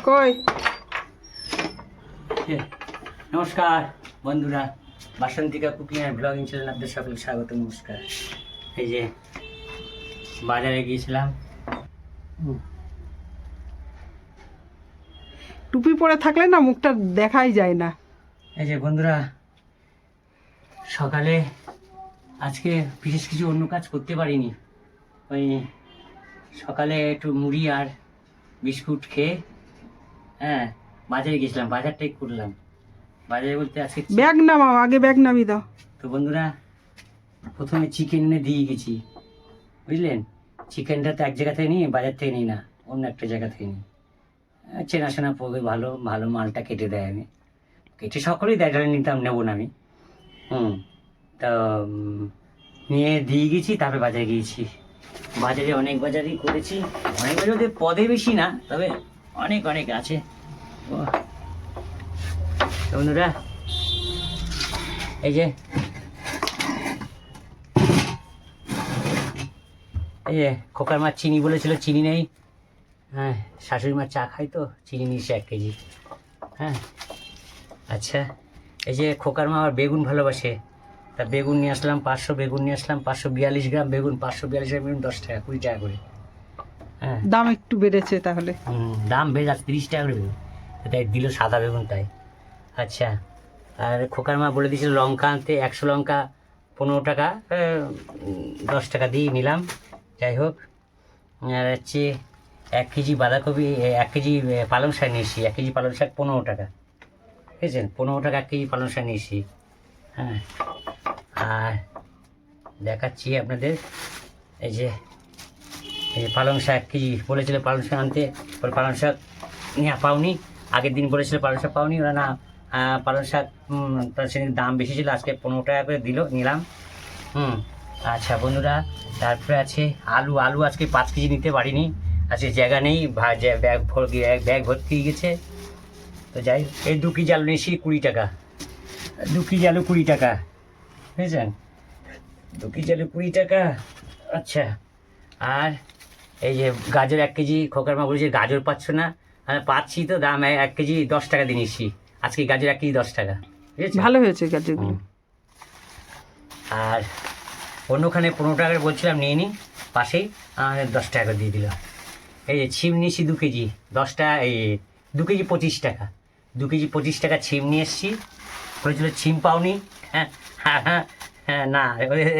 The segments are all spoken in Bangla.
কই নমস্কার বন্ধুরা, Basantika cooking and blogging channel আপনাদের সকলকে স্বাগত। নমস্কার। এই যে বাজারে গিয়েছিলাম। টুপি পরে থাকলে না মুখটা দেখাই যায় না। এই যে বন্ধুরা, সকালে আজকে বিশেষ কিছু অন্য কাজ করতে পারিনি। ওই সকালে একটু মুড়ি আর বিস্কুট খেয়ে বাজারে গেছিলাম, বাজারটাই করলাম। বাজারে বলতে আজকে ব্যাগ নামাও, আগে ব্যাগ নামিয়ে দাও। তো বন্ধুরা, প্রথমে চিকেন এনে দিয়ে গেছি, বুঝলেন। চিকেনটা তো এক জায়গা থেকে নিই, বাজার থেকে নিই না, অন্য একটা জায়গা থেকে নিই। চেনাশোনা পড়বে, ভালো ভালো মালটা কেটে দেয়, আমি কেটে সকলেই দেয়, নিতাম, নেবো না আমি। তো নিয়ে দিয়ে গেছি, তারপরে বাজারে গিয়েছি। বাজারে অনেক বাজারই করেছি, অনেক বাজারে পদে বেশি না, তবে অনেক অনেক আছে। বন্ধুরা, এই যে খোকার মাছ চিনি বলেছিল, চিনি নেই। শাশুড়ি মাছ চা খাই তো, চিনি নিয়েছে 1 কেজি। আচ্ছা, এই যে খোকার মা আবার বেগুন ভালোবাসে, তা বেগুন নিয়ে আসলাম 500, বেগুন নিয়ে আসলাম 542 গ্রাম বেগুন, 542 গ্রাম বেগুন 10 টাকা, 20 টাকা করে। দাম একটু বেড়েছে তাহলে। দাম বেড়ে যাচ্ছে, 30 টাকা করে বেগুন, তাই দিল সাদা বেগুন তাই। আচ্ছা, আর খোকার মা বলে দিয়েছিল লঙ্কা আনতে, 100 লঙ্কা 15 টাকা, 10 টাকা দিয়ে নিলাম। যাই হোক, আর হচ্ছে 1 কেজি বাঁধাকপি, 1 কেজি পালং শাক নিয়েছি, 1 কেজি পালং শাক 15 টাকা, বুঝেছেন, 15 টাকা 1 কেজি পালং শাক নিয়েছি। আর দেখাচ্ছি আপনাদের, এই যে পালং শাক 1 কেজি বলেছিল পালং শাক আনতে, পালং শাক পাওনি, আগের দিন বলেছিল পালং শাক পাওনি, ওরা না পালং শাক সেদিন দাম বেশি ছিল, আজকে 15 টাকা করে দিল, নিলাম। আচ্ছা বন্ধুরা, তারপরে আছে আলু। আলু আজকে 5 কেজি নিতে পারিনি, আজকে জায়গা নেই, ব্যাগ ভর্তি হয়ে গেছে। তো যাই, এই 2 কেজি আলু নিয়েছি 20 টাকা, 2 কেজি আলু 20 টাকা, বুঝেছেন, 2 কেজি আলু 20 টাকা। আচ্ছা, আর এই যে গাজর 1 কেজি, খোকার মা বলেছে গাজর পাচ্ছ না, পাচ্ছি তো, দাম 1 কেজি 10 টাকা দিয়ে নিয়েছি, আজকে গাজর 1 কেজি 10 টাকা, বুঝেছি, ভালো হয়েছে গাজরগুলো। আর অন্যখানে 15 টাকা বলছিলাম, নিয়ে নিই, পাশেই 10 টাকা দিয়ে দিলাম। এই যে ছিম নিয়েছি 2 কেজি 10 টাকা, এই 2 কেজি 25 টাকা, 2 কেজি 25 টাকা ছিম নিয়ে এসেছি। বলেছিল ছিম পাওনি, না,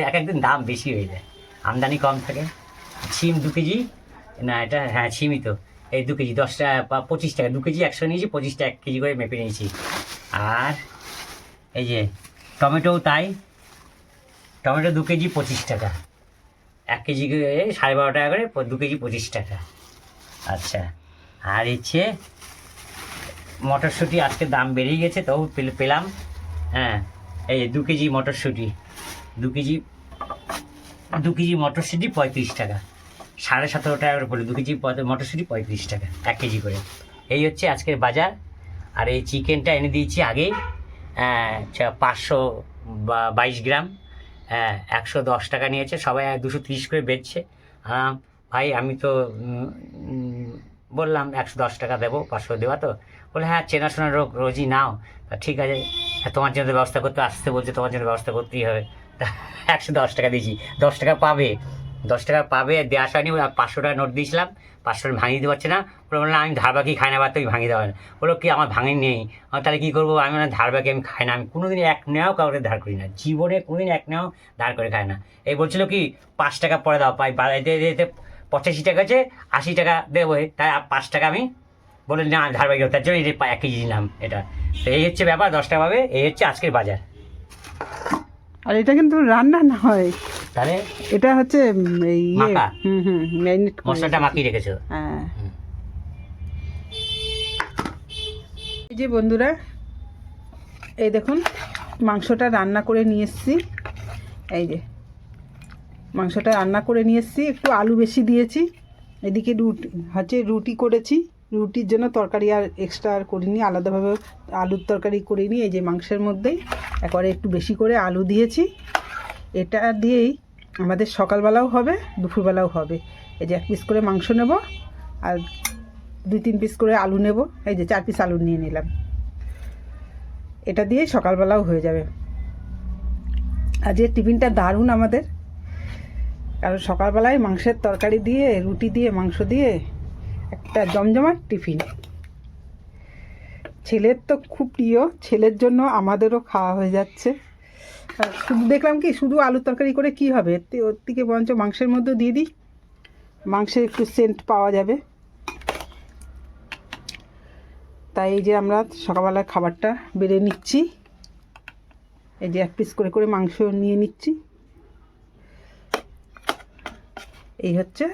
এক একদিন দাম বেশি হয়ে যায়, আমদানি কম থাকে। ছিম 2 কেজি, না এটা ছিমই তো, এই 2 কেজি 10 টাকা 25 টাকা, 2 কেজি 100 নিয়েছি, 25 টাকা 1 কেজি করে মেপে নিয়েছি। আর এই যে টমেটোও তাই, টমেটো 2 কেজি 25 টাকা, 1 কেজি 12.5 টাকা করে, 2 কেজি 25 টাকা। আচ্ছা, আর হচ্ছে মটরশুঁটি আজকে দাম বেড়ে গেছে, তবু পেলাম। এই 2 কেজি মটরশুঁটি, 2 কেজি মটরশুঁটি 35 টাকা, 17.5 টাকা করে পড়লো, 2 কেজি মটরশুঁটি 35 টাকা 1 কেজি করে। এই হচ্ছে আজকের বাজার। আর এই চিকেনটা এনে দিয়েছি আগেই, 522 গ্রাম, 110 টাকা নিয়েছে, সবাই 230 করে বেচছে। ভাই আমি তো বললাম 110 টাকা দেবো, 500 দেওয়া তো, বলে চেনাশোনা রোজই নাও, তা ঠিক আছে, তোমার জন্য ব্যবস্থা করতে আসতে বলছে, তোমার জন্য ব্যবস্থা করতেই হবে, তা 110 টাকা দিয়েছি, 10 টাকা পাবে, 10 টাকা পাবে, দেওয়া আসেনি। 500 টাকা নোট দিয়েছিলাম, 500 ভাঙিয়ে দিতে পারছে না, বললাম আমি ধার বাকি খাই না, বা তুই ভাঙিয়ে দেওয়া না, বলো কি আমার ভাঙি নেই, তাহলে কী করবো, আমি ধার বাকি আমি খাই না, আমি কোনো দিন 1 নেওয়াও কাউকে ধার করি না, জীবনে কোনো দিন 1 নেওয়াও ধার করে খাই না। এই বলছিল কি 5 টাকা পরে দাও, এতে 85 টাকা আছে, 80 টাকা দেবো, তাই 5 টাকা আমি বলে না ধার বাকি, তার জন্য 1 কেজি নিলাম এটা। তো এই হচ্ছে ব্যাপার, 10 টাকা পাবে, এই হচ্ছে আজকের বাজার। আর এটা কিন্তু রান্না না হয়, তাহলে এটা হচ্ছে মাখা, ম্যারিনেট মশলাটা মাখিয়ে রেখেছো। এই যে বন্ধুরা, এই দেখুন মাংসটা রান্না করে নিয়ে এসেছি, এই যে মাংসটা রান্না করে নিয়ে এসেছি, একটু আলু বেশি দিয়েছি, এদিকে রুটি করেছি, রুটির জন্য তরকারি আর এক্সট্রা আর করিনি, আলাদাভাবে আলুর তরকারি করিনি। এই যে মাংসের মধ্যেই একবারে একটু বেশি করে আলু দিয়েছি, এটা দিয়েই আমাদের সকালবেলাও হবে, দুপুরবেলাও হবে। এই যে 1 পিস করে মাংস নেব, আর 2-3 পিস করে আলু নেব, এই যে 4 পিস আলু নিয়ে নিলাম। এটা দিয়ে সকালবেলাও হয়ে যাবে। আজকের টিফিনটা দারুণ আমাদের, কারণ সকালবেলায় মাংসের তরকারি দিয়ে, রুটি দিয়ে, মাংস দিয়ে একটা জমজমাট টিফিন। ছেলের তো খুব প্রিয়, ছেলের জন্য আমাদেরও খাওয়া হয়ে যাচ্ছে। আর শুধু দেখলাম কি, শুধু আলুর তরকারি করে কি হবে, ওর থেকে বরঞ্চ মাংসের মধ্যে দিয়ে দিই, মাংসের একটু সেন্ট পাওয়া যাবে। তাই এই যে আমরা সকালবেলার খাবারটা বেড়ে নিচ্ছি। এই যে 1 পিস করে করে মাংস নিয়ে নিচ্ছি, এই হচ্ছে।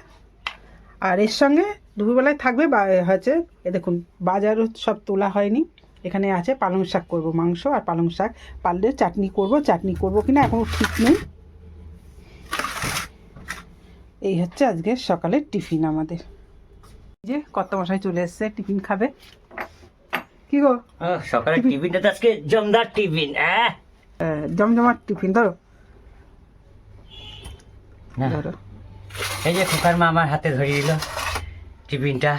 আর এর সঙ্গে দুপুরবেলায় থাকবে হচ্ছে, এ দেখুন বাজারও সব তোলা হয়নি, এখানে আছে পালং শাক করব, মাংস আর পালং শাক, পারলে চাটনি করব কিনা এখনও ঠিক নেই। এই হচ্ছে আজকে সকালের টিফিন আমাদের। এই যে কর্তামশাই চলে এসছে, টিফিন খাবে। কি গো, সকালে টিফিনটা তো আজকে জমদার টিফিন। জমজমাট টিফিন, ধরো না, ধরো। এই যে খোকার মা আমার হাতে ধরিয়ে দিল টিফিনটা,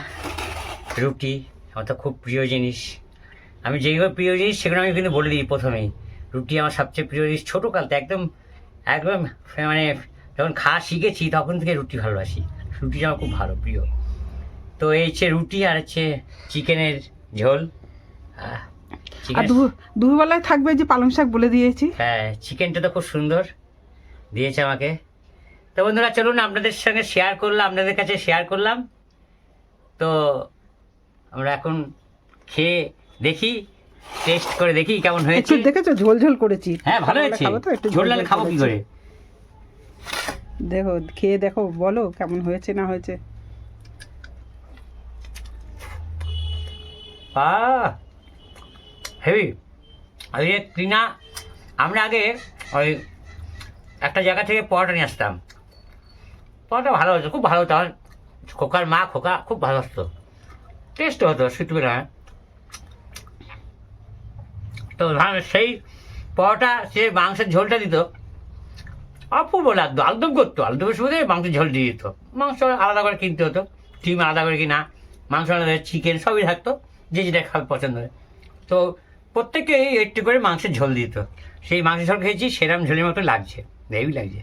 রুটি আমার তো খুব প্রিয় জিনিস। আমি যেগুলো প্রিয় জিনিস সেগুলো আমি কিন্তু বলে দিই প্রথমেই। রুটি আমার সবচেয়ে প্রিয় জিনিস, ছোটোকালতে একদম একদম মানে যখন খাওয়া শিখেছি তখন থেকে রুটি ভালোবাসি, রুটিটা আমার খুব ভালো প্রিয়। তো এই হচ্ছে রুটি আর হচ্ছে চিকেনের ঝোল। আর দুপুরবেলায় থাকবে যে পালং শাক বলে দিয়েছি। হ্যাঁ, চিকেনটা তো খুব সুন্দর দিয়েছে আমাকে। তো বন্ধুরা চলুন আপনাদের সঙ্গে শেয়ার করলাম, আপনাদের কাছে শেয়ার করলাম। তো আমরা এখন খেয়ে দেখি, টেস্ট করে দেখি কেমন হয়েছে। একটু দেখেছো ঝোল ঝোল করেছি। হ্যাঁ ভালো হয়েছে, ঝোল ডালে খাবো কি করে। দেখো খেয়ে দেখো, বলো কেমন হয়েছে না হয়েছে। হেভি। ওই যে কিনা আমরা আগে ওই একটা জায়গা থেকে পরোটা নিয়ে আসতাম, পরোটা ভালো হতো, খুব ভালো হতো। আমার খোকার মা খোকা খুব ভালোবাসতো, টেস্ট হতো শীতবেলায়। তো সেই পরোটা সে মাংসের ঝোলটা দিত, অপূর্ব লাগতো। আলুদম করতো, আলুদমের সুবিধে মাংসের ঝোল দিয়ে দিত। মাংস আলাদা করে কিনতে হতো, ডিম আলাদা করে কিনা, মাংস আলাদা, চিকেন সবই থাকতো, যে যেটা খাবে পছন্দ হয়। তো প্রত্যেককে একটু করে মাংসের ঝোল দিত। সেই মাংসের ঝোল খেয়েছি, সেরকম ঝোলের মতো লাগছে, হেভি লাগছে।